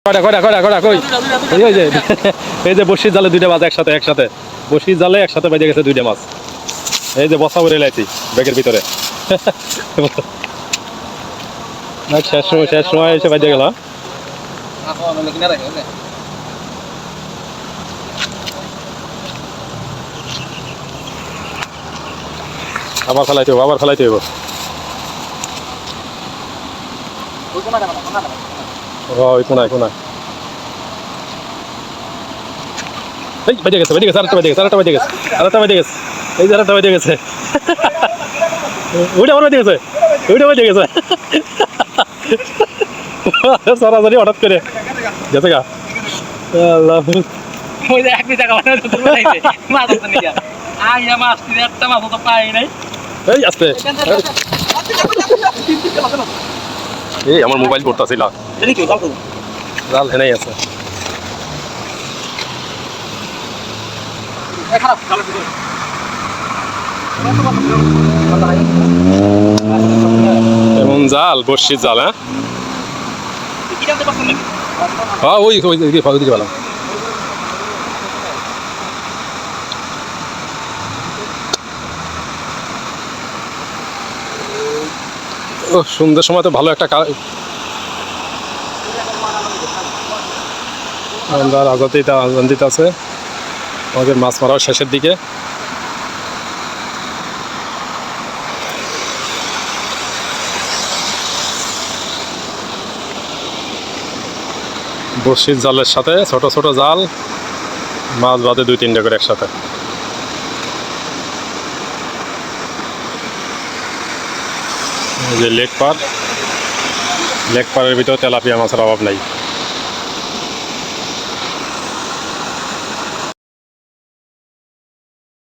এই যে বসির জালে দুইটা মাছ একসাথে বসির জালে একসাথে বেজে গেছে দুইটা মাছ। এই যে বসা ভরে লাইছি ব্যাগের ভিতরে। শেষ সময় এসে বেজে গেল। আবার ফেলাইতে হইব ওই কোনায় এই বেজে গেছে আরেকটা বেজে গেছে এই যে আরেকটা বেজে গেছে। ওইটা আবার বেজে গেছে সরাসরি হঠাৎ করে গেছে গা। আল্লাহ এই আস্তে এই আমার মোবাইল পড়তেছিল জাল হেনাই আছে। এমন জাল বর্ষির জাল। হ্যাঁ ওই দিকে ভালো। ও সন্ধ্যের সময় তো ভালো একটা আজান দিতে আছে আমাদের মাছ মারার শেষের দিকে। বড়শির জালের সাথে ছোট ছোট জাল মাছ বাদে 2-3টা করে একসাথে। যে লেক পাড়ের ভিতরে তেলাপিয়া মাছের অভাব নাই।